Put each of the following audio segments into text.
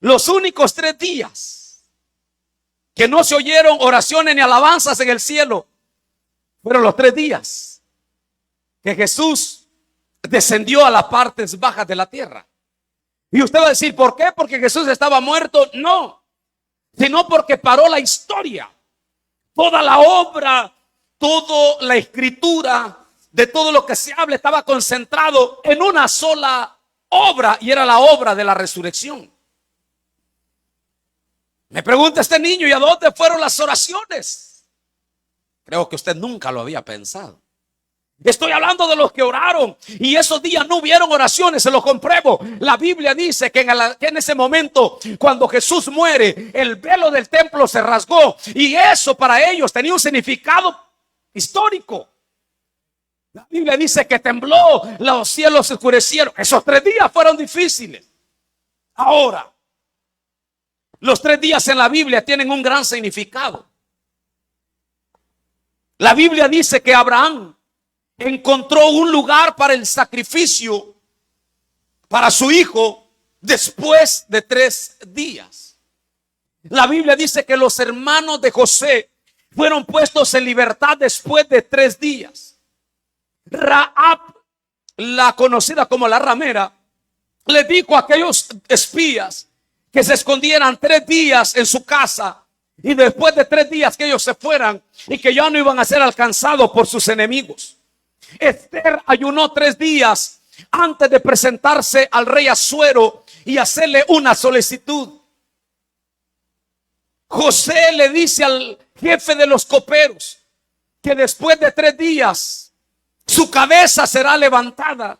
Los únicos 3 días que no se oyeron oraciones ni alabanzas en el cielo fueron los 3 días que Jesús descendió a las partes bajas de la tierra. Y usted va a decir, ¿por qué? ¿Porque Jesús estaba muerto? No, sino porque paró la historia. Toda la obra, toda la escritura de todo lo que se habla estaba concentrado en una sola obra, y era la obra de la resurrección. Me pregunta este niño, ¿y a dónde fueron las oraciones? Creo que usted nunca lo había pensado. Estoy hablando de los que oraron y esos días no hubieron oraciones, se lo compruebo. La Biblia dice que en ese momento, cuando Jesús muere, el velo del templo se rasgó, y eso para ellos tenía un significado histórico. La Biblia dice que tembló, los cielos se oscurecieron. Esos 3 días fueron difíciles. Ahora, los 3 días en la Biblia tienen un gran significado. La Biblia dice que Abraham encontró un lugar para el sacrificio para su hijo después de 3 días. La Biblia dice que los hermanos de José fueron puestos en libertad después de 3 días. Rahab, la conocida como la ramera, le dijo a aquellos espías que se escondieran 3 días en su casa, y después de 3 días que ellos se fueran y que ya no iban a ser alcanzados por sus enemigos. Esther ayunó 3 días antes de presentarse al rey Asuero y hacerle una solicitud. José le dice al jefe de los coperos que después de 3 días su cabeza será levantada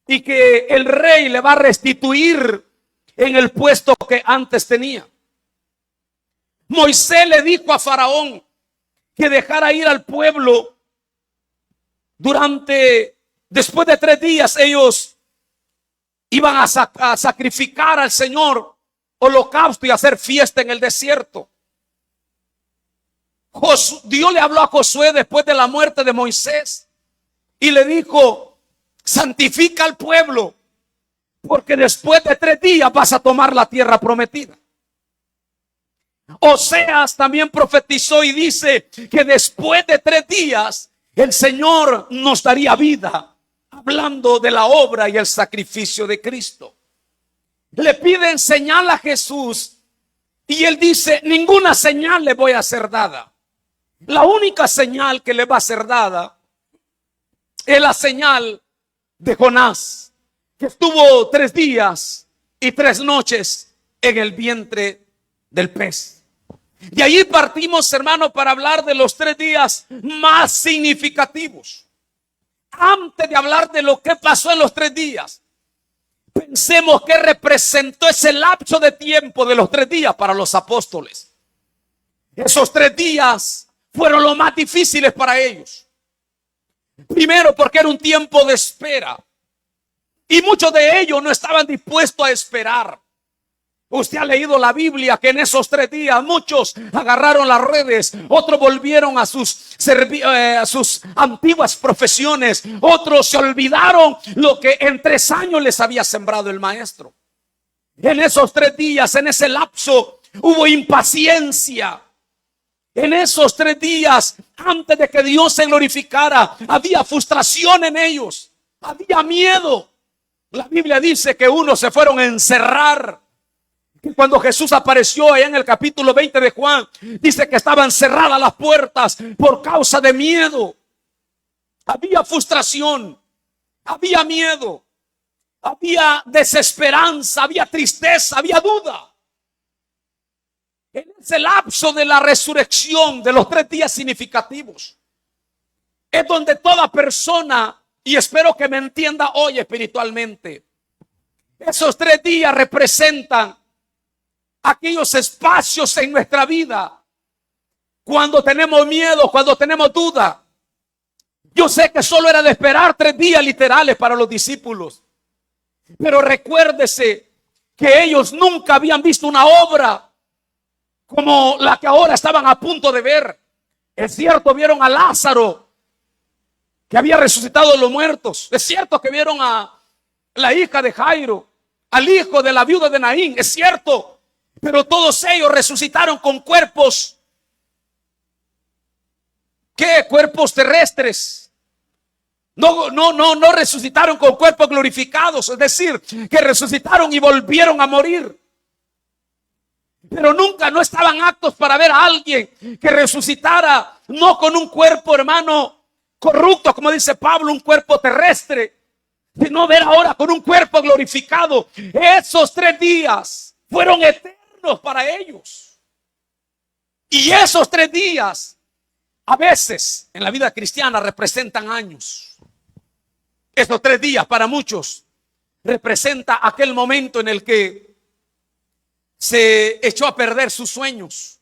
y que el rey le va a restituir en el puesto que antes tenía. Moisés le dijo a Faraón que dejara ir al pueblo. Después de 3 días ellos iban a sacrificar al Señor holocausto y hacer fiesta en el desierto. Dios le habló a Josué después de la muerte de Moisés y le dijo: santifica al pueblo, porque después de 3 días vas a tomar la tierra prometida. Oseas también profetizó y dice que después de 3 días el Señor nos daría vida, hablando de la obra y el sacrificio de Cristo. Le piden señal a Jesús y él dice: ninguna señal le voy a ser dada. La única señal que le va a ser dada es la señal de Jonás, que estuvo 3 días y 3 noches en el vientre del pez. De ahí partimos, hermano, para hablar de los 3 días más significativos. Antes de hablar de lo que pasó en los 3 días, pensemos qué representó ese lapso de tiempo de los 3 días para los apóstoles. Esos 3 días fueron los más difíciles para ellos. Primero, porque era un tiempo de espera, y muchos de ellos no estaban dispuestos a esperar. Usted ha leído la Biblia que en esos 3 días muchos agarraron las redes, otros volvieron a sus antiguas profesiones, otros se olvidaron lo que en 3 años les había sembrado el maestro. En esos 3 días, en ese lapso, hubo impaciencia. En esos 3 días, antes de que Dios se glorificara, había frustración en ellos, había miedo. La Biblia dice que unos se fueron a encerrar. Cuando Jesús apareció allá en el capítulo 20 de Juan, dice que estaban cerradas las puertas por causa de miedo. Había frustración, había miedo, había desesperanza, había tristeza, había duda. En ese lapso de la resurrección, de los 3 días significativos, es donde toda persona, y espero que me entienda hoy espiritualmente, esos 3 días representan aquellos espacios en nuestra vida cuando tenemos miedo, cuando tenemos duda. Yo sé que solo era de esperar 3 días literales para los discípulos, pero recuérdese que ellos nunca habían visto una obra como la que ahora estaban a punto de ver. Es cierto, vieron a Lázaro, que había resucitado de los muertos. Es cierto que vieron a la hija de Jairo, al hijo de la viuda de Naín. Es cierto Pero todos ellos resucitaron con cuerpos, ¿qué? Cuerpos terrestres. No resucitaron con cuerpos glorificados, es decir, que resucitaron y volvieron a morir. Pero nunca, no estaban aptos para ver a alguien que resucitara, no con un cuerpo, hermano, corrupto, como dice Pablo, un cuerpo terrestre, sino ver ahora con un cuerpo glorificado. Esos 3 días fueron eternos para ellos. Y esos 3 días, a veces en la vida cristiana, representan años. Esos 3 días para muchos representa aquel momento en el que se echó a perder sus sueños,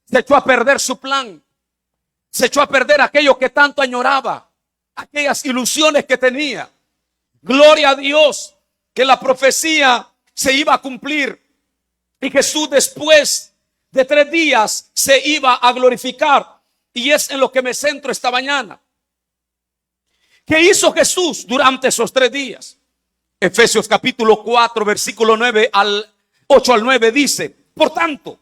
se echó a perder su plan, se echó a perder aquello que tanto añoraba, aquellas ilusiones que tenía. Gloria a Dios que la profecía se iba a cumplir y Jesús después de 3 días se iba a glorificar. Y es en lo que me centro esta mañana. ¿Qué hizo Jesús durante esos 3 días? Efesios capítulo 4 versículo 9 al 8 al 9 dice: por tanto,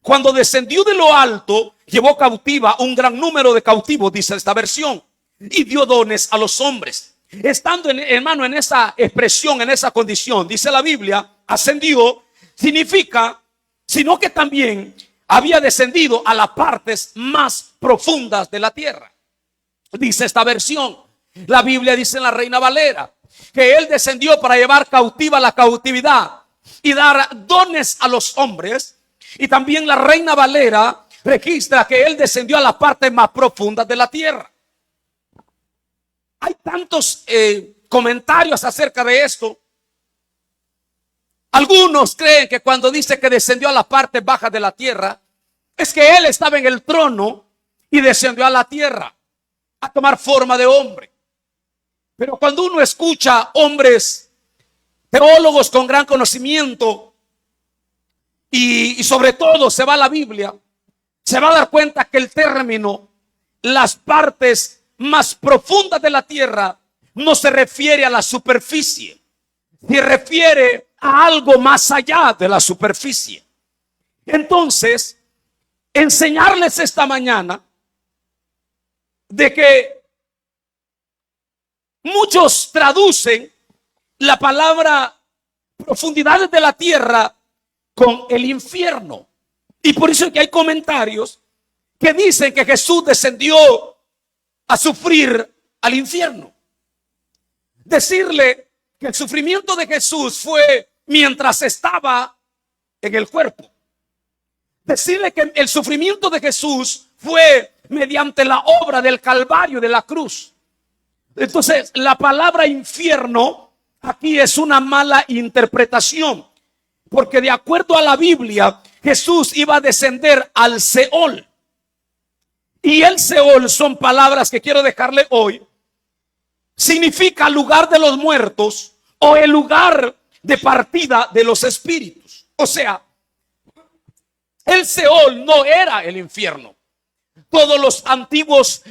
cuando descendió de lo alto, llevó cautiva un gran número de cautivos, dice esta versión, y dio dones a los hombres. Estando hermano en esa expresión, en esa condición, dice la Biblia, ascendió, significa, sino que también había descendido a las partes más profundas de la tierra. Dice esta versión. La Biblia dice en la Reina Valera que él descendió para llevar cautiva la cautividad y dar dones a los hombres. Y también la Reina Valera registra que él descendió a las partes más profundas de la tierra. Hay tantos comentarios acerca de esto. Algunos creen que cuando dice que descendió a las partes bajas de la tierra, es que él estaba en el trono y descendió a la tierra a tomar forma de hombre. Pero cuando uno escucha hombres, teólogos con gran conocimiento, y sobre todo se va a la Biblia, se va a dar cuenta que el término, las partes más profundas de la tierra, no se refiere a la superficie, se refiere a algo más allá de la superficie. Entonces, enseñarles esta mañana de que muchos traducen la palabra profundidades de la tierra con el infierno. Y por eso es que hay comentarios que dicen que Jesús descendió a sufrir al infierno. Decirle que el sufrimiento de Jesús fue mientras estaba en el cuerpo. Decirle que el sufrimiento de Jesús fue mediante la obra del Calvario, de la cruz. Entonces, la palabra infierno aquí es una mala interpretación, porque de acuerdo a la Biblia, Jesús iba a descender al Seol. Y el Seol son palabras que quiero dejarle hoy. Significa lugar de los muertos o el lugar de partida de los espíritus. O sea, el Seol no era el infierno. Todos los antiguos,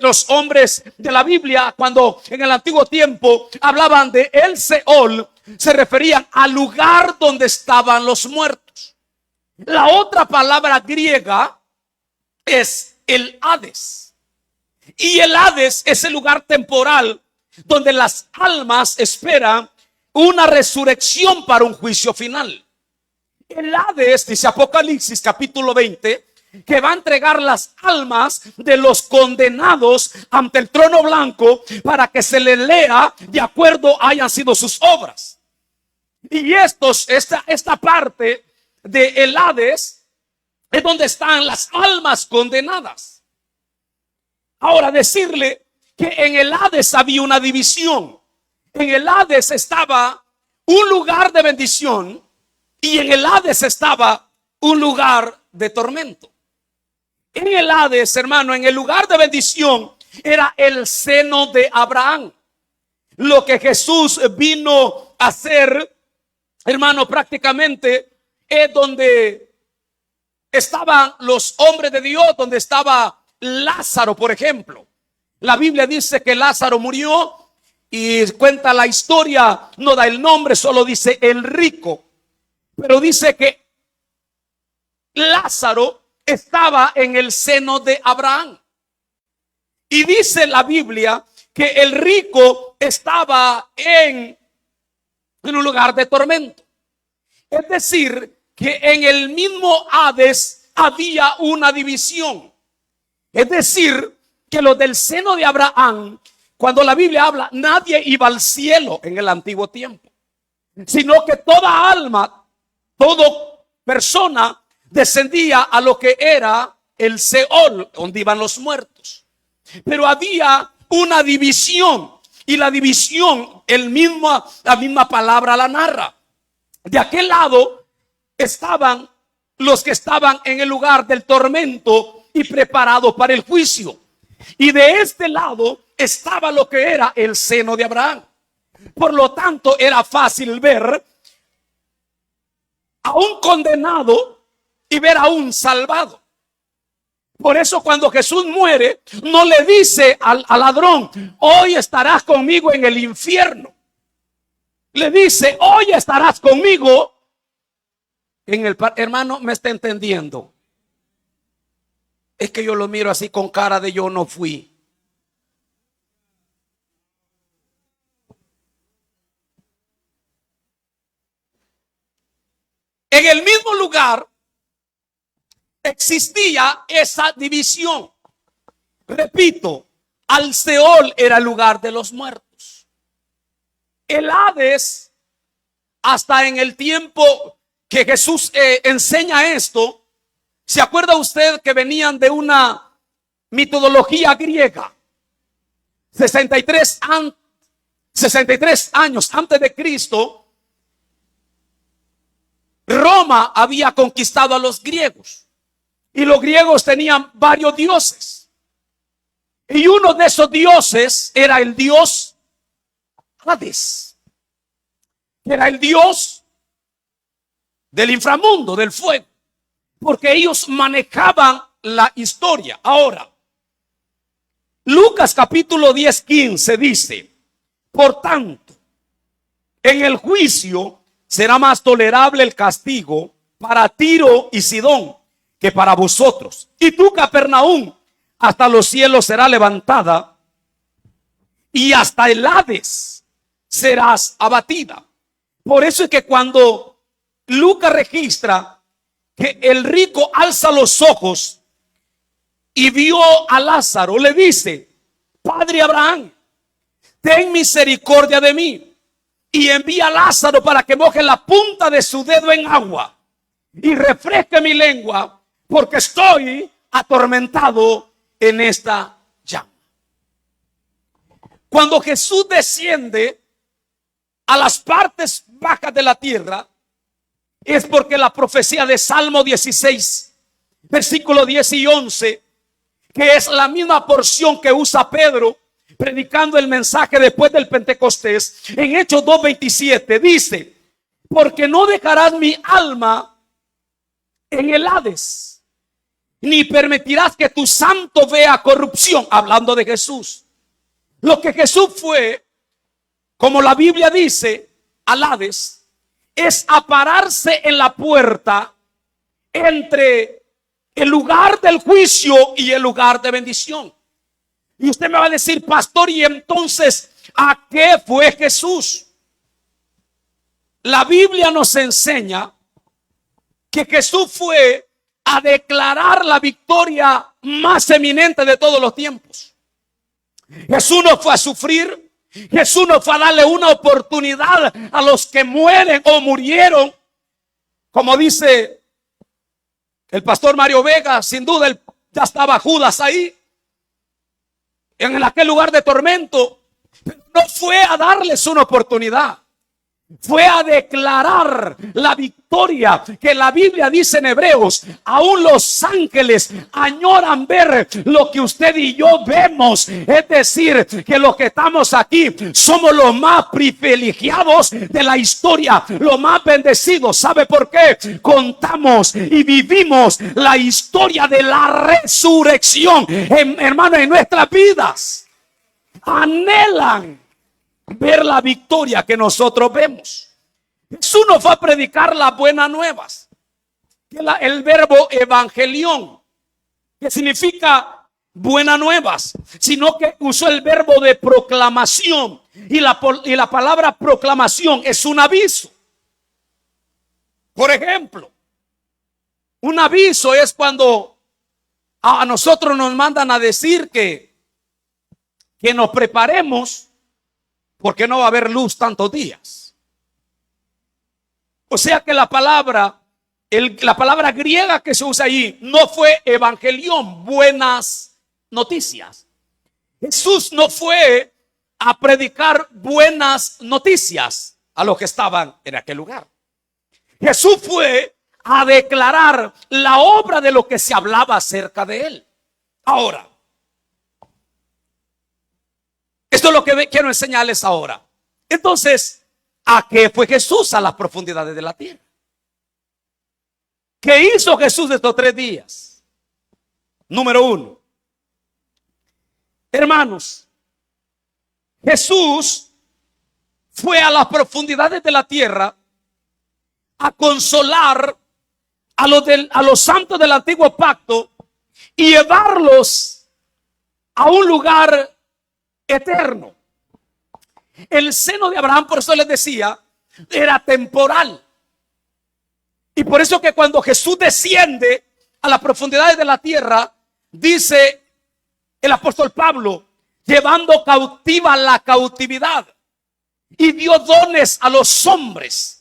los hombres de la Biblia, cuando en el antiguo tiempo hablaban de el Seol, se referían al lugar donde estaban los muertos. La otra palabra griega es el Hades. Y el Hades es el lugar temporal donde las almas esperan una resurrección para un juicio final. El Hades, dice Apocalipsis capítulo 20, que va a entregar las almas de los condenados ante el trono blanco para que se les lea de acuerdo hayan sido sus obras. Y esta parte de el Hades es donde están las almas condenadas. Ahora, decirle que en el Hades había una división. En el Hades estaba un lugar de bendición y en el Hades estaba un lugar de tormento. En el Hades, hermano, en el lugar de bendición era el seno de Abraham. Lo que Jesús vino a hacer, hermano, prácticamente es donde estaban los hombres de Dios, donde estaba Lázaro, por ejemplo. La Biblia dice que Lázaro murió y cuenta la historia, no da el nombre, solo dice el rico. Pero dice que Lázaro estaba en el seno de Abraham. Y dice la Biblia que el rico estaba en un lugar de tormento. Es decir, que en el mismo Hades había una división. Es decir, que los del seno de Abraham, cuando la Biblia habla, nadie iba al cielo en el antiguo tiempo, sino que toda alma, toda persona descendía a lo que era el Seol, donde iban los muertos. Pero había una división, y la división, la misma palabra la narra. De aquel lado estaban los que estaban en el lugar del tormento y preparados para el juicio. Y de este lado estaba lo que era el seno de Abraham. Por lo tanto, era fácil ver a un condenado y ver a un salvado. Por eso cuando Jesús muere, no le dice al ladrón: hoy estarás conmigo en el infierno. Le dice: hoy estarás conmigo en el... Hermano, ¿me está entendiendo? Es que yo lo miro así con cara de yo no fui. En el mismo lugar existía esa división. Repito, al Seol era el lugar de los muertos. El Hades, hasta en el tiempo que Jesús enseña esto, ¿se acuerda usted que venían de una mitología griega? 63 años antes de Cristo, Roma había conquistado a los griegos. Y los griegos tenían varios dioses. Y uno de esos dioses era el dios Hades. Era el dios del inframundo, del fuego. Porque ellos manejaban la historia. Ahora, Lucas capítulo 10:15 dice: por tanto, en el juicio será más tolerable el castigo para Tiro y Sidón que para vosotros. Y tú, Capernaum, hasta los cielos será levantada, y hasta el Hades serás abatida. Por eso es que cuando Lucas registra que el rico alza los ojos y vio a Lázaro, le dice: Padre Abraham, ten misericordia de mí, y envía a Lázaro para que moje la punta de su dedo en agua y refresque mi lengua, porque estoy atormentado en esta llama. Cuando Jesús desciende a las partes bajas de la tierra, es porque la profecía de Salmo 16, versículo 10 y 11, que es la misma porción que usa Pedro predicando el mensaje después del Pentecostés, en Hechos 2:27 dice: porque no dejarás mi alma en el Hades, ni permitirás que tu santo vea corrupción. Hablando de Jesús. Lo que Jesús fue, como la Biblia dice, al Hades, es a pararse en la puerta entre el lugar del juicio y el lugar de bendición. Y usted me va a decir: pastor, ¿y entonces a qué fue Jesús? La Biblia nos enseña que Jesús fue a declarar la victoria más eminente de todos los tiempos. Jesús no fue a sufrir. Jesús no fue a darle una oportunidad a los que mueren o murieron. Como dice el pastor Mario Vega, sin duda ya estaba Judas ahí, en aquel lugar de tormento. Pero no fue a darles una oportunidad. Fue a declarar la victoria que la Biblia dice en Hebreos: aún los ángeles añoran ver lo que usted y yo vemos. Es decir, que los que estamos aquí somos los más privilegiados de la historia, los más bendecidos. ¿Sabe por qué? Contamos y vivimos la historia de la resurrección, hermano, en nuestras vidas. Anhelan ver la victoria que nosotros vemos. Jesús no fue a predicar las buenas nuevas. que el verbo evangelión, que significa buenas nuevas, sino que usó el verbo de proclamación. Y la palabra proclamación es un aviso. Por ejemplo, un aviso es cuando a nosotros nos mandan a decir que nos preparemos porque no va a haber luz tantos días. O sea que la palabra griega que se usa allí no fue evangelión, buenas noticias. Jesús no fue a predicar buenas noticias a los que estaban en aquel lugar. Jesús fue a declarar la obra de lo que se hablaba acerca de él. Ahora, esto es lo que quiero enseñarles ahora. Entonces, ¿a qué fue Jesús? A las profundidades de la tierra. ¿Qué hizo Jesús estos 3 días? Número 1. Hermanos, Jesús fue a las profundidades de la tierra a consolar a los santos del antiguo pacto y llevarlos a un lugar eterno. El seno de Abraham, por eso les decía, era temporal. Y por eso que cuando Jesús desciende a las profundidades de la tierra, dice el apóstol Pablo, llevando cautiva la cautividad, y dio dones a los hombres.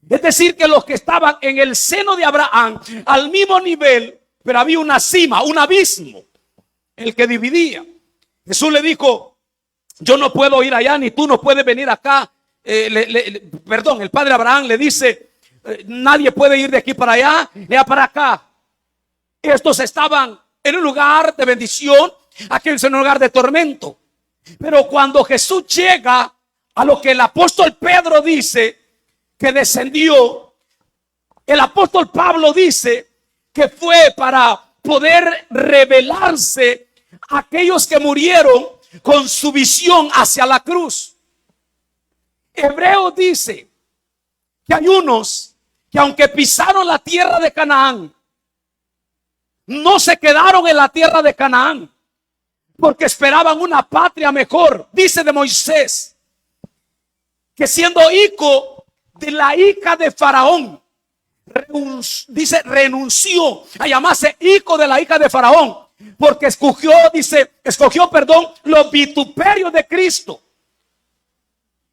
Es decir, que los que estaban en el seno de Abraham, al mismo nivel, pero había una cima, un abismo, el que dividía. Jesús le dijo, yo no puedo ir allá, ni tú no puedes venir acá. El padre Abraham le dice, nadie puede ir de aquí para allá, ni allá para acá. Estos estaban en un lugar de bendición, aquellos en un lugar de tormento. Pero cuando Jesús llega a lo que el apóstol Pedro dice, que descendió, el apóstol Pablo dice que fue para poder revelarse a aquellos que murieron con su visión hacia la cruz. Hebreo dice que hay unos que aunque pisaron la tierra de Canaán, no se quedaron en la tierra de Canaán porque esperaban una patria mejor. Dice de Moisés que siendo hijo de la hija de Faraón, renunció a llamarse hijo de la hija de Faraón, porque escogió los vituperios de Cristo.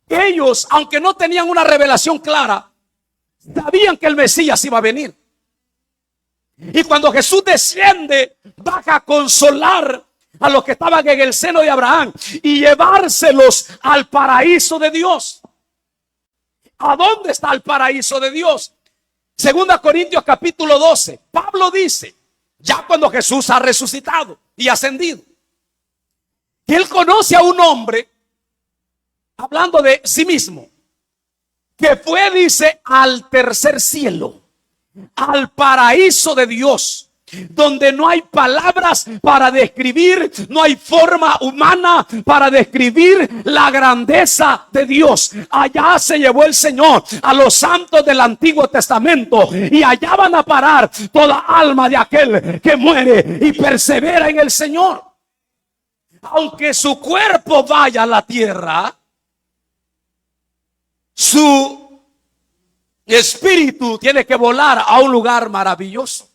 Ellos, aunque no tenían una revelación clara, sabían que el Mesías iba a venir. Y cuando Jesús desciende, baja a consolar a los que estaban en el seno de Abraham y llevárselos al paraíso de Dios. ¿A dónde está el paraíso de Dios? 2 Corintios capítulo 12. Pablo dice, ya cuando Jesús ha resucitado y ascendido, que él conoce a un hombre, hablando de sí mismo, que fue, dice, al tercer cielo, al paraíso de Dios, donde no hay palabras para describir, no hay forma humana para describir la grandeza de Dios. Allá se llevó el Señor a los santos del Antiguo Testamento, y allá van a parar toda alma de aquel que muere y persevera en el Señor. Aunque su cuerpo vaya a la tierra, su espíritu tiene que volar a un lugar maravilloso,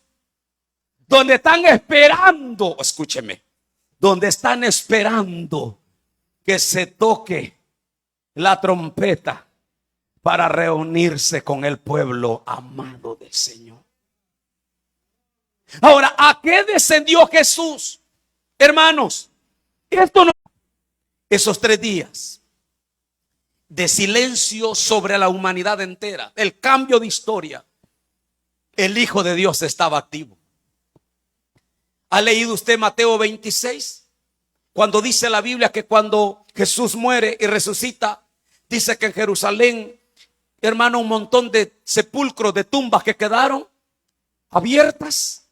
donde están esperando, escúcheme, donde están esperando que se toque la trompeta para reunirse con el pueblo amado del Señor. Ahora, ¿a qué descendió Jesús? Hermanos, esos 3 días de silencio sobre la humanidad entera, el cambio de historia, el Hijo de Dios estaba activo. ¿Ha leído usted Mateo 26? Cuando dice la Biblia que cuando Jesús muere y resucita, dice que en Jerusalén, hermano, un montón de sepulcros, de tumbas que quedaron abiertas.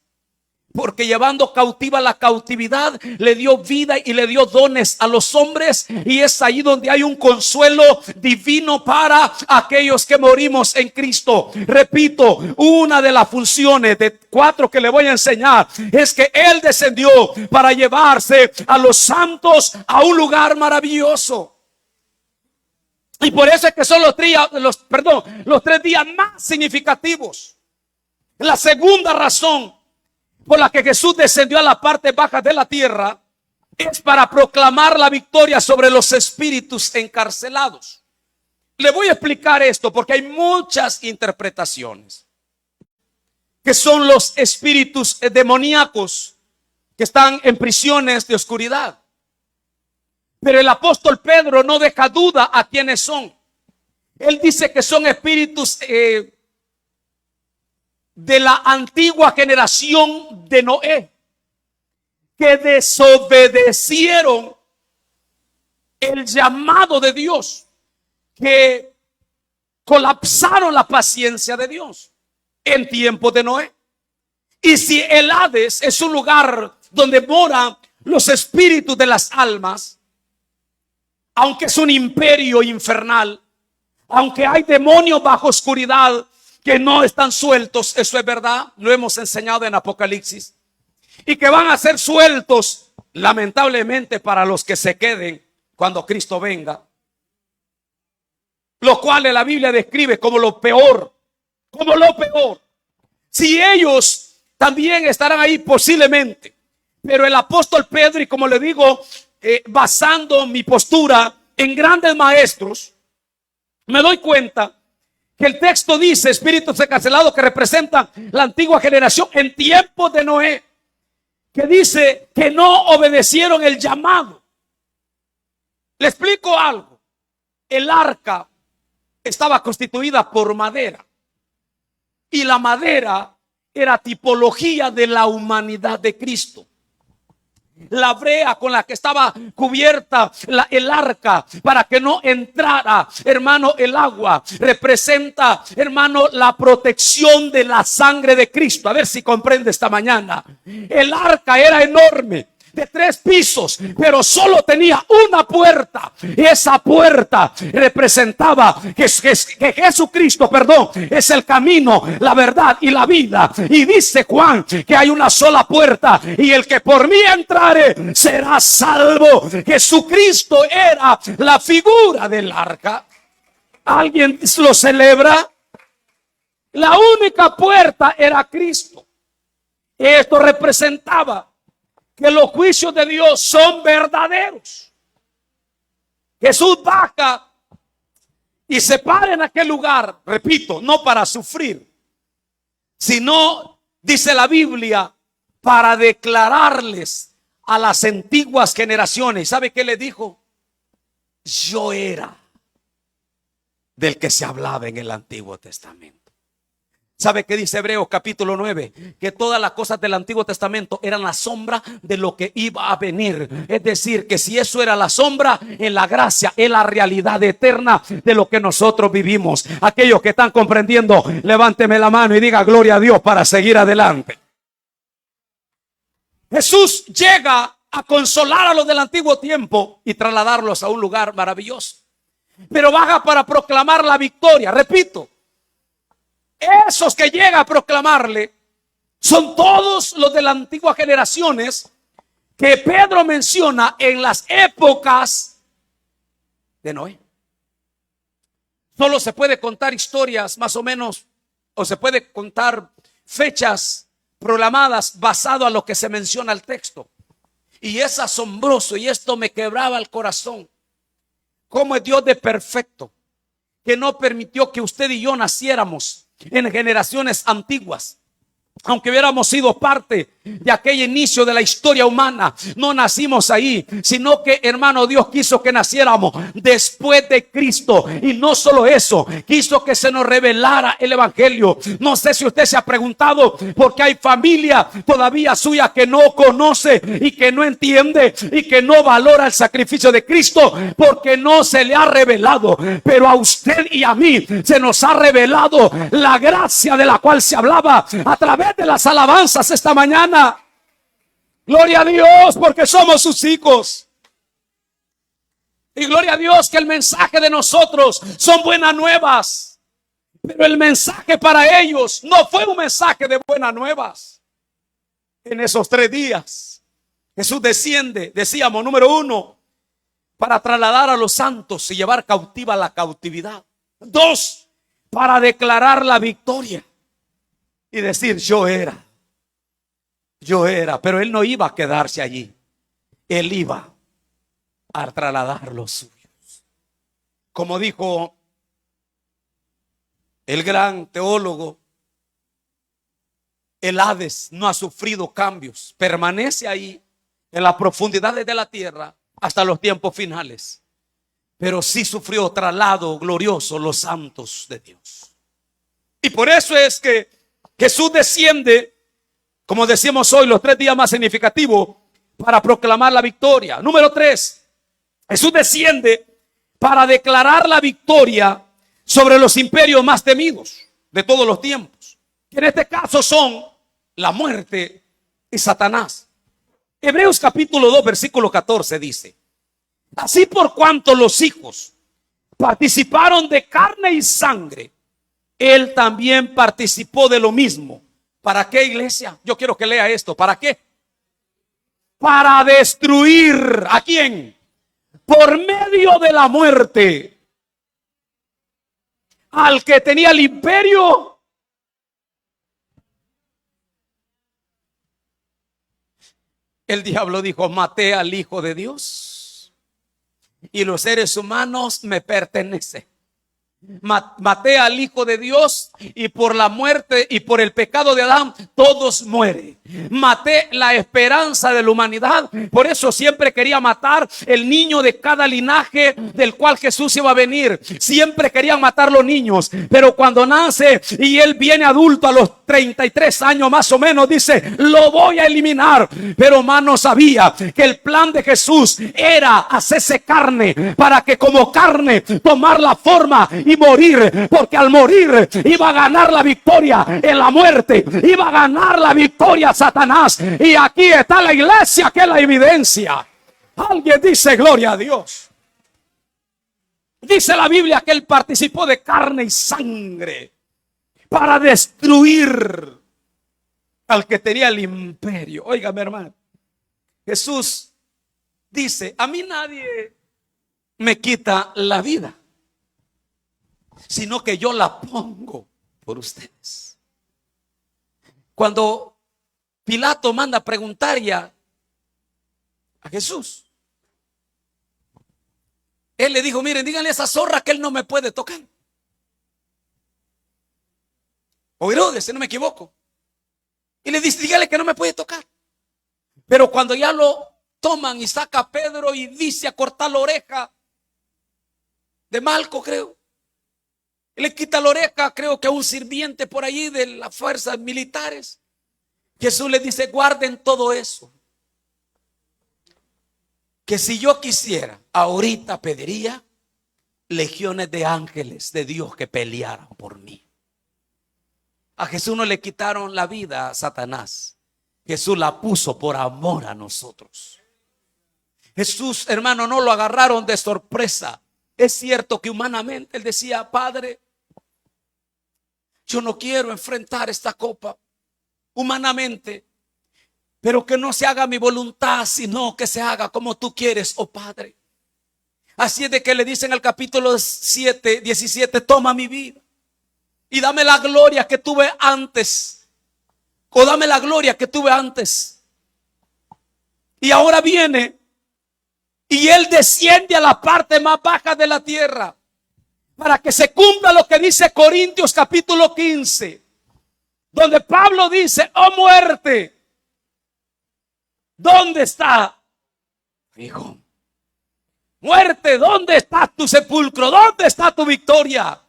Porque llevando cautiva la cautividad, le dio vida y le dio dones a los hombres. Y es ahí donde hay un consuelo divino para aquellos que morimos en Cristo. Repito, una de las funciones de 4 que le voy a enseñar es que Él descendió para llevarse a los santos a un lugar maravilloso. Y por eso es que son los 3 días más significativos. La segunda razón por la que Jesús descendió a la parte baja de la tierra es para proclamar la victoria sobre los espíritus encarcelados. Le voy a explicar esto porque hay muchas interpretaciones. Que son los espíritus demoníacos que están en prisiones de oscuridad. Pero el apóstol Pedro no deja duda a quiénes son. Él dice que son espíritus de la antigua generación de Noé, que desobedecieron el llamado de Dios, que colapsaron la paciencia de Dios en tiempo de Noé. Y si el Hades es un lugar donde moran los espíritus de las almas, aunque es un imperio infernal, aunque hay demonios bajo oscuridad que no están sueltos, eso es verdad, lo hemos enseñado en Apocalipsis, y que van a ser sueltos lamentablemente para los que se queden cuando Cristo venga, lo cual la Biblia describe como lo peor, si ellos también estarán ahí posiblemente. Pero el apóstol Pedro, y como le digo, basando mi postura en grandes maestros, me doy cuenta que el texto dice espíritus encarcelados que representan la antigua generación en tiempos de Noé, que dice que no obedecieron el llamado. Le explico algo. El arca estaba constituida por madera, y la madera era tipología de la humanidad de Cristo. La brea con la que estaba cubierta el arca para que no entrara, hermano, el agua, representa, hermano, la protección de la sangre de Cristo. A ver si comprende esta mañana. El arca era enorme, de 3 pisos, pero solo tenía una puerta. Esa puerta representaba que Jesucristo, es el camino, la verdad y la vida. Y dice Juan que hay una sola puerta, y el que por mí entrare será salvo. Jesucristo era la figura del arca. ¿Alguien lo celebra? La única puerta era Cristo. Esto representaba que los juicios de Dios son verdaderos. Jesús baja y se para en aquel lugar, repito, no para sufrir, sino, dice la Biblia, para declararles a las antiguas generaciones. ¿Sabe qué le dijo? Yo era del que se hablaba en el Antiguo Testamento. ¿Sabe qué dice Hebreos capítulo 9? Que todas las cosas del Antiguo Testamento eran la sombra de lo que iba a venir. Es decir, que si eso era la sombra, en la gracia es la realidad eterna de lo que nosotros vivimos. Aquellos que están comprendiendo, levánteme la mano y diga gloria a Dios para seguir adelante. Jesús llega a consolar a los del antiguo tiempo y trasladarlos a un lugar maravilloso. Pero baja para proclamar la victoria. Repito, esos que llega a proclamarle son todos los de las antiguas generaciones que Pedro menciona en las épocas de Noé. Solo se puede contar historias más o menos, o se puede contar fechas programadas basado a lo que se menciona el texto. Y es asombroso, y esto me quebraba el corazón. Cómo es Dios de perfecto, que no permitió que usted y yo naciéramos en generaciones antiguas. Aunque hubiéramos sido parte de aquel inicio de la historia humana, no nacimos ahí, sino que, hermano, Dios quiso que naciéramos después de Cristo. Y no solo eso, quiso que se nos revelara el evangelio. No sé si usted se ha preguntado por qué hay familia todavía suya que no conoce y que no entiende y que no valora el sacrificio de Cristo, porque no se le ha revelado. Pero a usted y a mí se nos ha revelado la gracia de la cual se hablaba a través de las alabanzas esta mañana. Gloria a Dios porque somos sus hijos. Y gloria a Dios que el mensaje de nosotros son buenas nuevas. Pero el mensaje para ellos no fue un mensaje de buenas nuevas. En esos 3 días Jesús desciende, decíamos, número 1, para trasladar a los santos y llevar cautiva la cautividad. 2, para declarar la victoria y decir yo era, pero él no iba a quedarse allí. Él iba a trasladar los suyos. Como dijo el gran teólogo, el Hades no ha sufrido cambios, permanece ahí en las profundidades de la tierra hasta los tiempos finales, pero sí sufrió traslado glorioso los santos de Dios. Y por eso es que Jesús desciende, como decíamos hoy, los 3 días más significativos, para proclamar la victoria. Número 3, Jesús desciende para declarar la victoria sobre los imperios más temidos de todos los tiempos, que en este caso son la muerte y Satanás. Hebreos capítulo 2 versículo 14 dice: así por cuanto los hijos participaron de carne y sangre, él también participó de lo mismo. ¿Para qué, iglesia? Yo quiero que lea esto. ¿Para qué? Para destruir ¿a quién? Por medio de la muerte al que tenía el imperio. El diablo dijo: maté al Hijo de Dios y los seres humanos me pertenecen. Maté al Hijo de Dios y por la muerte y por el pecado de Adán todos mueren. Maté la esperanza de la humanidad. Por eso siempre quería matar el niño de cada linaje del cual Jesús iba a venir. Siempre querían matar los niños, pero cuando nace y él viene adulto a los 33 años más o menos, dice: lo voy a eliminar. Pero más no sabía que el plan de Jesús era hacerse carne, para que como carne tomar la forma y morir, porque al morir iba a ganar la victoria en la muerte, iba a ganar la victoria a Satanás. Y aquí está la iglesia, que es la evidencia. Alguien dice gloria a Dios. Dice la Biblia que él participó de carne y sangre para destruir al que tenía el imperio. Óigame, hermano, Jesús dice: a mí nadie me quita la vida, sino que yo la pongo por ustedes. Cuando Pilato manda a preguntar ya a Jesús, él le dijo: miren, díganle a esa zorra que él no me puede tocar. O Herodes, si no me equivoco. Y le dice: dígale que no me puede tocar. Pero cuando ya lo toman y saca a Pedro y dice a cortar la oreja de Malco, creo. Y le quita la oreja, creo que a un sirviente por allí de las fuerzas militares. Jesús le dice: guarden todo eso, que si yo quisiera, ahorita pediría legiones de ángeles de Dios que pelearan por mí. A Jesús no le quitaron la vida a Satanás. Jesús la puso por amor a nosotros. Jesús, hermano, no lo agarraron de sorpresa. Es cierto que humanamente él decía: Padre, yo no quiero enfrentar esta copa humanamente, pero que no se haga mi voluntad, sino que se haga como tú quieres, oh Padre. Así es de que le dicen al capítulo 7, 17: toma mi vida y dame la gloria que tuve antes, o dame la gloria que tuve antes. Y ahora viene y él desciende a la parte más baja de la tierra, para que se cumpla lo que dice Corintios capítulo 15, donde Pablo dice: oh muerte, ¿dónde está, hijo? Muerte, ¿dónde está tu sepulcro? ¿Dónde está tu victoria?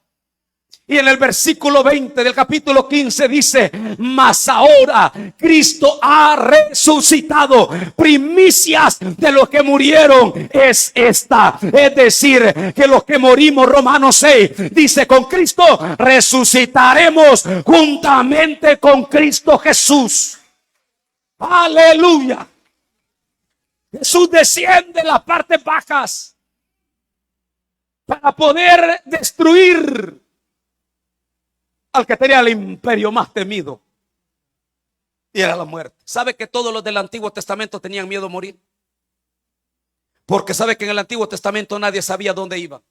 Y en el versículo 20 del capítulo 15 dice: mas ahora Cristo ha resucitado, primicias de los que murieron es esta. Es decir, que los que morimos, Romanos 6 dice, con Cristo resucitaremos juntamente con Cristo Jesús. Aleluya. Jesús desciende en las partes bajas para poder destruir al que tenía el imperio más temido, y era la muerte. ¿Sabe que todos los del Antiguo Testamento tenían miedo a morir? Porque sabe que en el Antiguo Testamento nadie sabía dónde iba.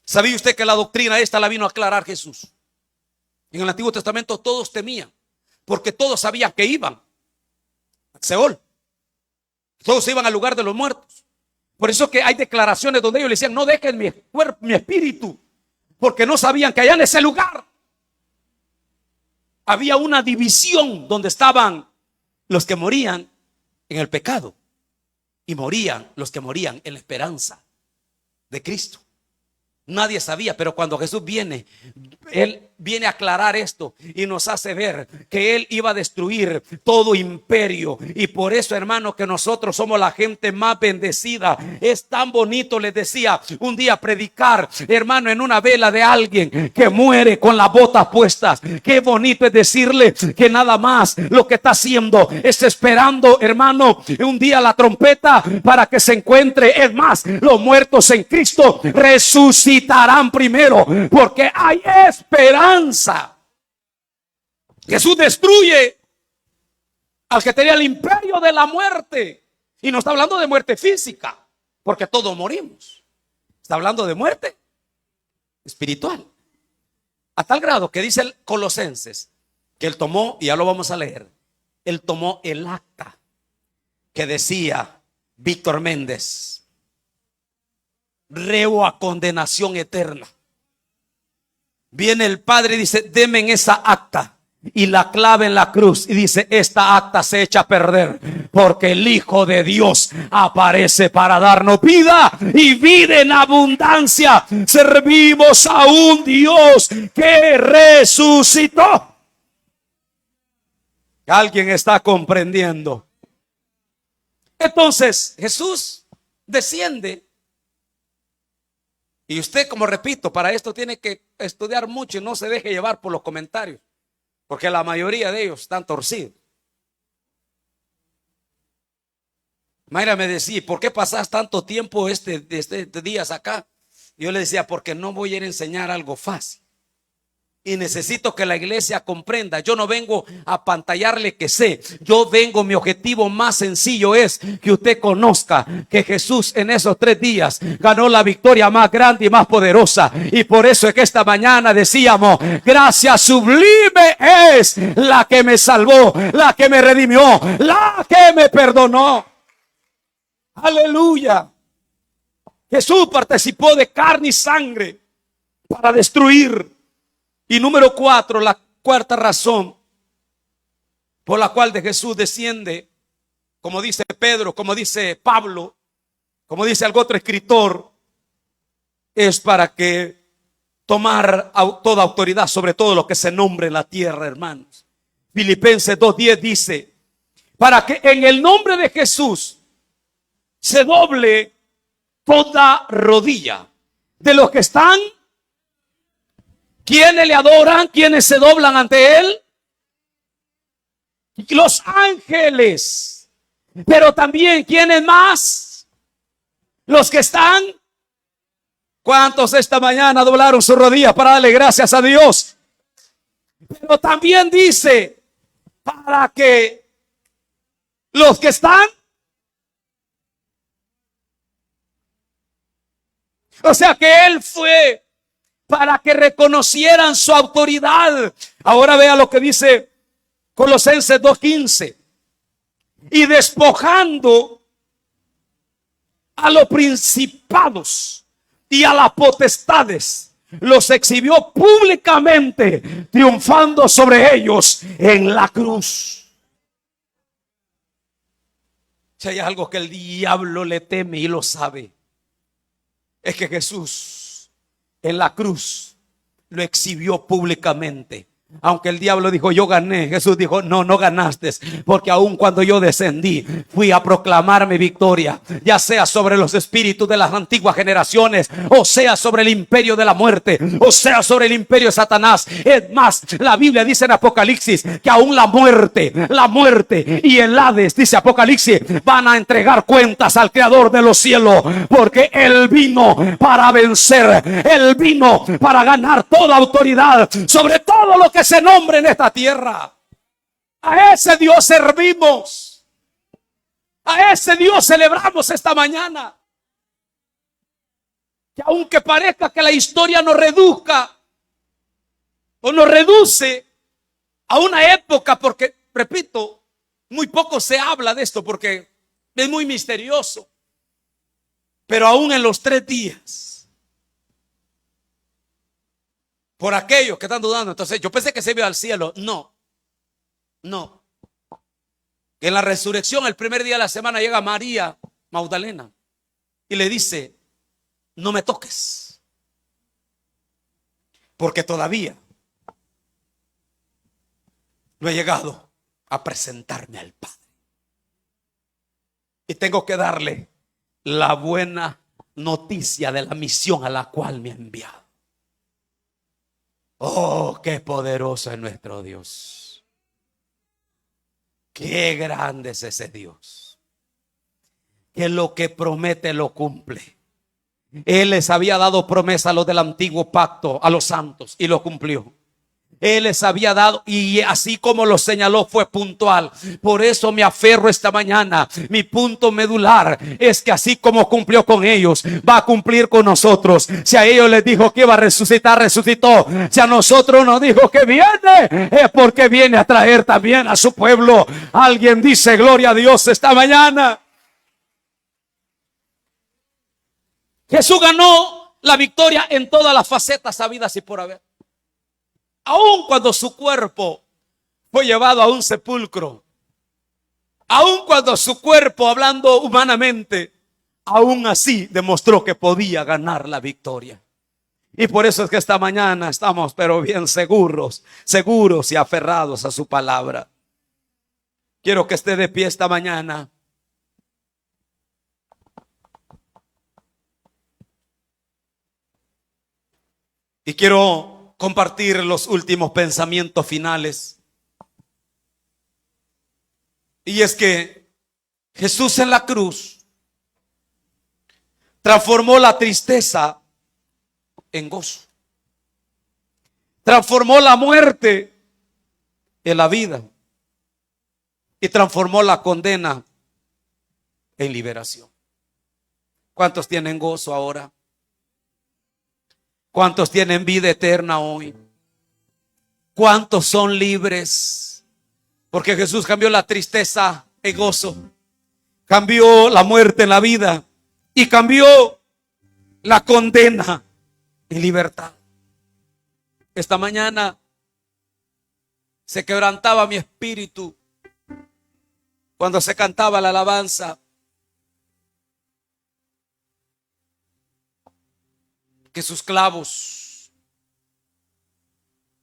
¿Sabía usted que la doctrina esta la vino a aclarar Jesús? En el Antiguo Testamento todos temían, porque todos sabían que iban a Seol. Todos iban al lugar de los muertos. Por eso que hay declaraciones donde ellos le decían: no dejen mi cuerpo, mi espíritu, porque no sabían que allá en ese lugar había una división donde estaban los que morían en el pecado y morían los que morían en la esperanza de Cristo. Nadie sabía, pero cuando Jesús viene, Él viene a aclarar esto y nos hace ver que Él iba a destruir todo imperio. Y por eso, hermano, que nosotros somos la gente más bendecida. Es tan bonito, les decía, un día predicar, hermano, en una vela de alguien que muere con las botas puestas. Qué bonito es decirle que nada más lo que está haciendo es esperando, hermano, un día la trompeta para que se encuentre. Es más, los muertos en Cristo resucitarán primero, porque hay esperanza. Jesús destruye al que tenía el imperio de la muerte, y no está hablando de muerte física, porque todos morimos. Está hablando de muerte espiritual, a tal grado que dice el Colosenses que él tomó, y ya lo vamos a leer, él tomó el acta que decía Víctor Méndez: reo a condenación eterna. Viene el Padre y dice: deme en esa acta, y la clave en la cruz, y dice: esta acta se echa a perder, porque el Hijo de Dios aparece para darnos vida, y vida en abundancia. Servimos a un Dios que resucitó. ¿Alguien está comprendiendo? Entonces Jesús desciende. Y usted, como repito, para esto tiene que estudiar mucho y no se deje llevar por los comentarios, porque la mayoría de ellos están torcidos. Mayra me decía: ¿por qué pasas tanto tiempo este días acá? Y yo le decía: porque no voy a ir a enseñar algo fácil. Y necesito que la iglesia comprenda. Yo no vengo a pantallarle que sé. Yo vengo, mi objetivo más sencillo es que usted conozca que Jesús en esos 3 días ganó la victoria más grande y más poderosa. Y por eso es que esta mañana decíamos: gracia sublime es la que me salvó, la que me redimió, la que me perdonó. Aleluya. Jesús participó de carne y sangre para destruir. Y número 4, la cuarta razón por la cual de Jesús desciende, como dice Pedro, como dice Pablo, como dice algún otro escritor, es para que tomar toda autoridad sobre todo lo que se nombre en la tierra, hermanos. Filipenses 2:10 dice: para que en el nombre de Jesús se doble toda rodilla de los que están. ¿Quiénes le adoran? ¿Quiénes se doblan ante él? Los ángeles. Pero también, ¿quiénes más? Los que están. ¿Cuántos esta mañana doblaron sus rodillas para darle gracias a Dios? Pero también dice: para que los que están. O sea que él fue para que reconocieran su autoridad. Ahora vea lo que dice Colosenses 2:15. Y despojando a los principados y a las potestades, los exhibió públicamente, triunfando sobre ellos en la cruz. Si hay algo que el diablo le teme y lo sabe, es que Jesús en la cruz lo exhibió públicamente, Aunque el diablo dijo yo gané, Jesús dijo no, no ganaste, porque aun cuando yo descendí, fui a proclamar mi victoria, ya sea sobre los espíritus de las antiguas generaciones, o sea sobre el imperio de la muerte, o sea sobre el imperio de Satanás. Es más, la Biblia dice en Apocalipsis que aún la muerte y el Hades, dice Apocalipsis, van a entregar cuentas al Creador de los cielos, porque Él vino para vencer, Él vino para ganar toda autoridad sobre todo lo que se nombre en esta tierra. A ese Dios servimos, a ese Dios celebramos esta mañana. Que aunque parezca que la historia nos reduzca o nos reduce a una época, porque repito, muy poco se habla de esto porque es muy misterioso, pero aún en los 3 días, por aquellos que están dudando, entonces yo pensé que se iba al cielo. No. En la resurrección, el primer día de la semana, llega María Magdalena y le dice: no me toques, porque todavía no he llegado a presentarme al Padre. Y tengo que darle la buena noticia de la misión a la cual me ha enviado. Oh, qué poderoso es nuestro Dios. Qué grande es ese Dios, que lo que promete lo cumple. Él les había dado promesa a los del antiguo pacto, a los santos, y lo cumplió. Él les había dado, y así como lo señaló, fue puntual. Por eso me aferro esta mañana. Mi punto medular es que así como cumplió con ellos, va a cumplir con nosotros. Si a ellos les dijo que iba a resucitar, resucitó. Si a nosotros nos dijo que viene, es porque viene a traer también a su pueblo. Alguien dice gloria a Dios esta mañana. Jesús ganó la victoria en todas las facetas habidas y por haber. Aun cuando su cuerpo fue llevado a un sepulcro, aun cuando su cuerpo, hablando humanamente, aún así demostró que podía ganar la victoria. Y por eso es que esta mañana estamos pero bien seguros y aferrados a su palabra. Quiero que esté de pie esta mañana. Y quiero compartir los últimos pensamientos finales. Y es que Jesús en la cruz transformó la tristeza en gozo. Transformó la muerte en la vida. Y transformó la condena en liberación. ¿Cuántos tienen gozo ahora? ¿Cuántos tienen vida eterna hoy? ¿Cuántos son libres? Porque Jesús cambió la tristeza en gozo, cambió la muerte en la vida y cambió la condena en libertad. Esta mañana se quebrantaba mi espíritu cuando se cantaba la alabanza. Que sus clavos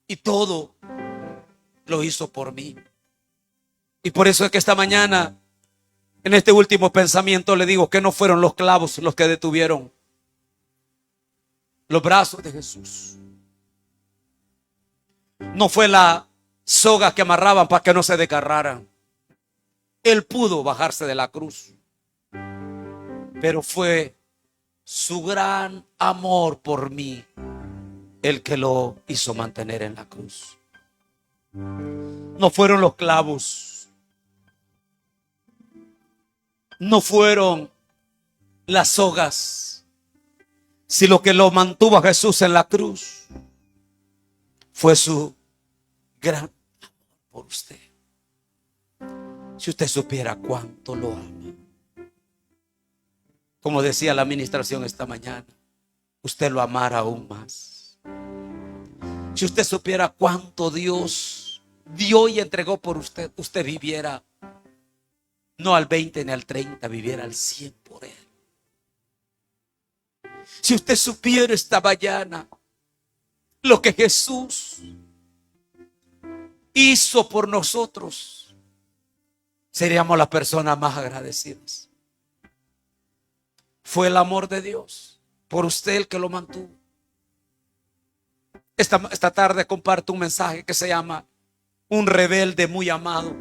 y todo lo hizo por mí. Y por eso es que esta mañana, en este último pensamiento, le digo que no fueron los clavos los que detuvieron los brazos de Jesús. No fue la soga que amarraban para que no se desgarraran. Él pudo bajarse de la cruz, pero fue su gran amor por mí el que lo hizo mantener en la cruz. No fueron los clavos, no fueron las sogas, si lo que lo mantuvo a Jesús en la cruz fue su gran amor por usted. Si usted supiera cuánto lo ama. Como decía la administración esta mañana, usted lo amará aún más. Si usted supiera cuánto Dios dio y entregó por usted, usted viviera no al 20 ni al 30, viviera al 100 por Él. Si usted supiera esta mañana lo que Jesús hizo por nosotros, seríamos las personas más agradecidas. Fue el amor de Dios por usted el que lo mantuvo. Esta tarde comparto un mensaje que se llama Un rebelde muy amado,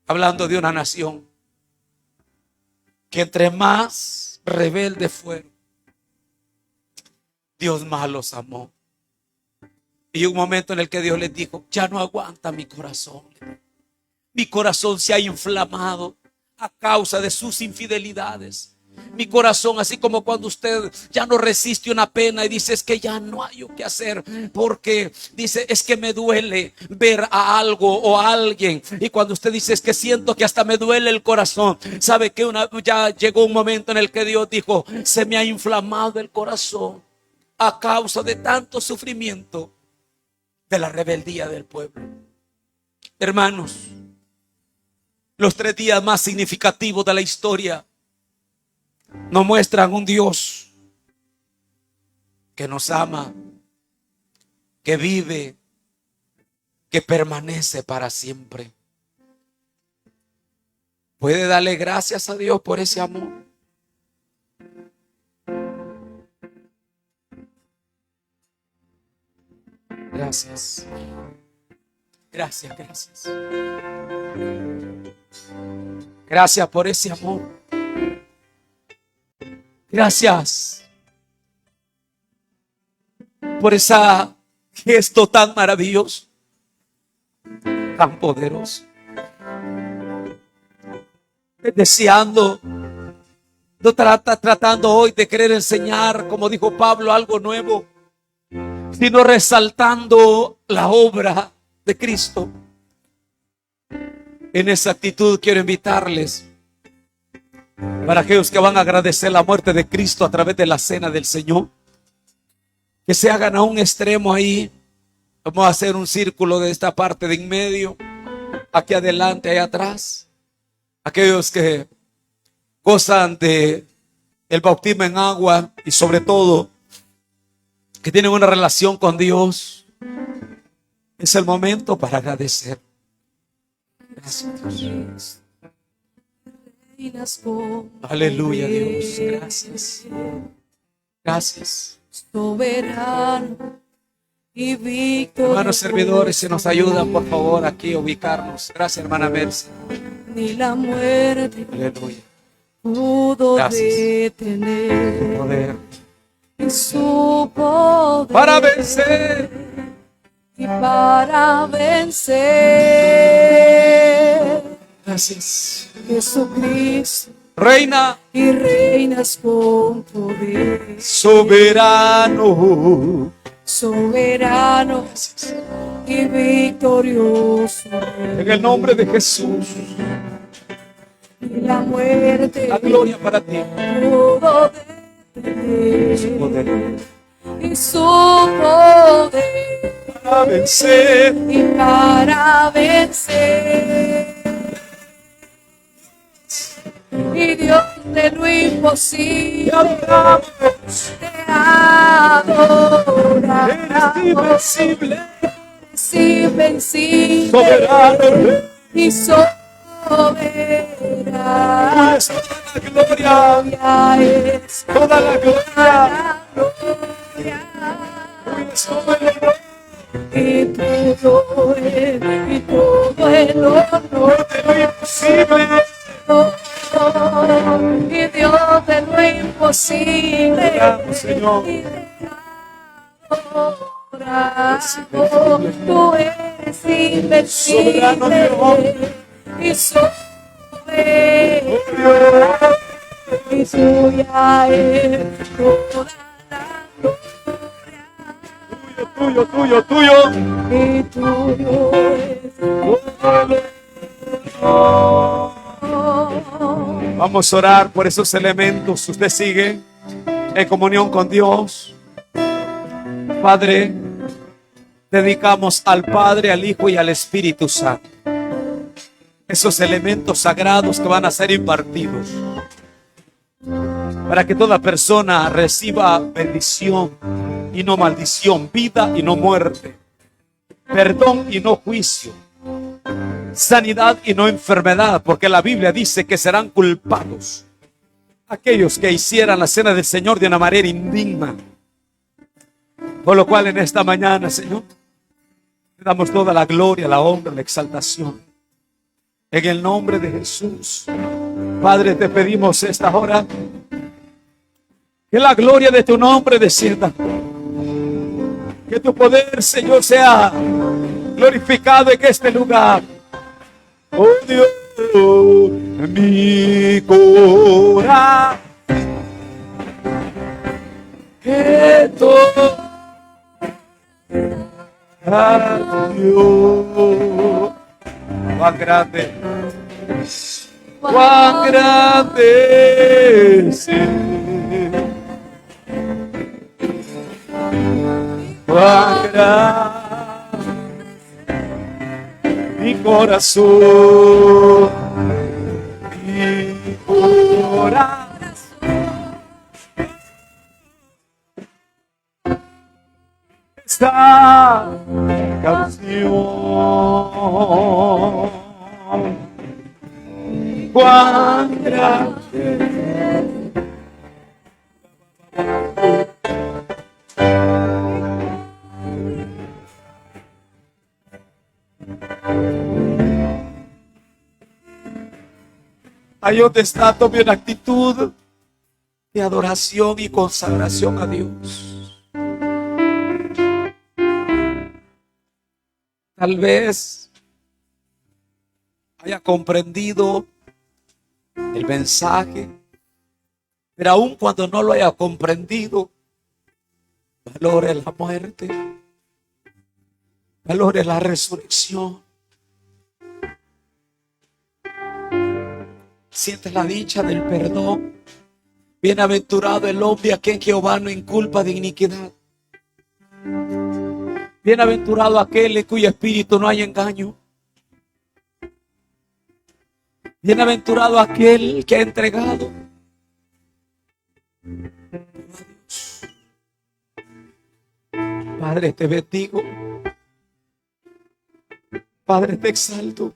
hablando de una nación que entre más rebeldes fueron, Dios más los amó. Y un momento en el que Dios les dijo: ya no aguanta mi corazón. Mi corazón se ha inflamado a causa de sus infidelidades. Mi corazón, así como cuando usted ya no resiste una pena y dice: es que ya no hay qué hacer, porque dice: es que me duele ver a algo o a alguien. Y cuando usted dice: es que siento que hasta me duele el corazón, sabe que ya llegó un momento en el que Dios dijo: se me ha inflamado el corazón a causa de tanto sufrimiento de la rebeldía del pueblo. Hermanos, los 3 días más significativos de la historia nos muestran un Dios que nos ama, que vive, que permanece para siempre. ¿Puede darle gracias a Dios por ese amor? Gracias. Gracias, gracias. Gracias por ese amor. Gracias por ese gesto tan maravilloso, tan poderoso. Deseando, tratando hoy de querer enseñar, como dijo Pablo, algo nuevo, sino resaltando la obra de Cristo. En esa actitud quiero invitarles, para aquellos que van a agradecer la muerte de Cristo a través de la cena del Señor, que se hagan a un extremo ahí. Vamos a hacer un círculo de esta parte de en medio, aquí adelante, allá atrás. Aquellos que gozan de el bautismo en agua y sobre todo que tienen una relación con Dios, es el momento para agradecer. Gracias, Dios. Aleluya, Dios. Gracias. Gracias. Soberano y victorioso. Hermanos servidores, si nos ayudan, por favor, aquí a ubicarnos. Gracias, hermana Mercy. Ni la muerte Aleluya. pudo Gracias. detener Poder. su poder Para vencer. y para vencer. Gracias. Jesucristo Reina. y reinas con poder. Soberano. Soberano Gracias. y victorioso. En el nombre de Jesús. Y la muerte La gloria para ti. pudo detener Su poder. y su poder Para vencer. y para vencer. Y Dios de lo imposible Te adoramos. te adora. Eres invencible. Es invencible Soberano. y soberano. Es toda la gloria. Es Toda la gloria. la gloria. Es todo el honor. Y todo el honor. De lo imposible. Y Dios de lo imposible. Oramos, Señor. Y te adoramos. Tú eres Soberano invencible y soberano. Y tuya es toda la gloria. Tuyo. Y tuyo es Vamos a orar por esos elementos. Usted sigue en comunión con Dios. Padre, dedicamos al Padre, al Hijo y al Espíritu Santo esos elementos sagrados que van a ser impartidos, para que toda persona reciba bendición y no maldición, vida y no muerte. perdón y no juicio, sanidad y no enfermedad, porque la Biblia dice que serán culpados aquellos que hicieran la cena del Señor de una manera indigna. Por lo cual en esta mañana, Señor, te damos toda la gloria, la honra, la exaltación. En el nombre de Jesús, Padre, te pedimos esta hora que la gloria de tu nombre descienda. Que tu poder, Señor, sea glorificado en este lugar. Oh Dios, mi corazón, que todo a Dios. Cuán grande, cuán grande es Él. Cuán grande mi corazón, mi corazón esta canción. Cuán grande. Ahí donde está, tome una actitud de adoración y consagración a Dios. Tal vez haya comprendido el mensaje, pero aun cuando no lo haya comprendido, valore la muerte, valore la resurrección. Siente la dicha del perdón. Bienaventurado el hombre a quien Jehová no inculpa de iniquidad. Bienaventurado aquel en cuyo espíritu no hay engaño. Bienaventurado aquel que ha entregado a Dios. Padre, te bendigo. Padre, te exalto.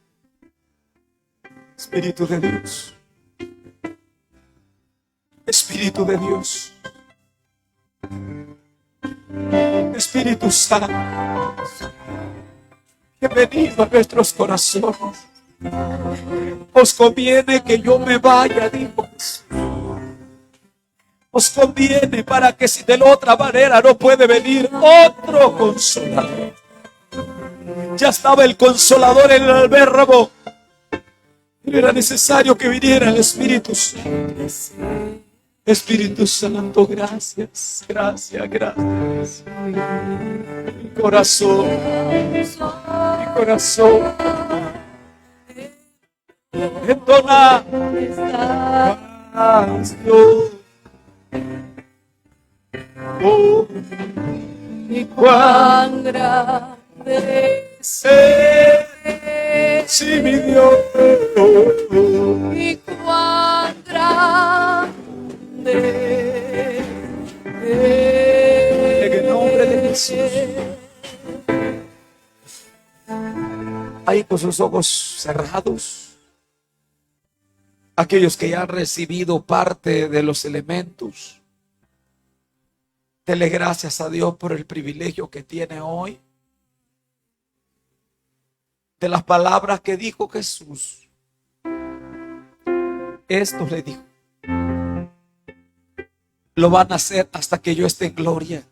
Espíritu de Dios. Espíritu de Dios. Espíritu Santo, bienvenido a nuestros corazones. Os conviene que yo me vaya, Dios. Os conviene para que si de la otra manera no puede venir otro consolador. Ya estaba el consolador en el albergue, pero era necesario que viniera el Espíritu Santo. Espíritu Santo, gracias, gracias, gracias. Mi corazón, entona canción. Oh, y cuán grande es sí, mi Dios. y cuán grande En el nombre de Jesús. Ahí con sus ojos cerrados, aquellos que ya han recibido parte de los elementos, dele gracias a Dios por el privilegio que tiene hoy, de las palabras que dijo Jesús. Esto le dijo: lo van a hacer hasta que yo esté en gloria.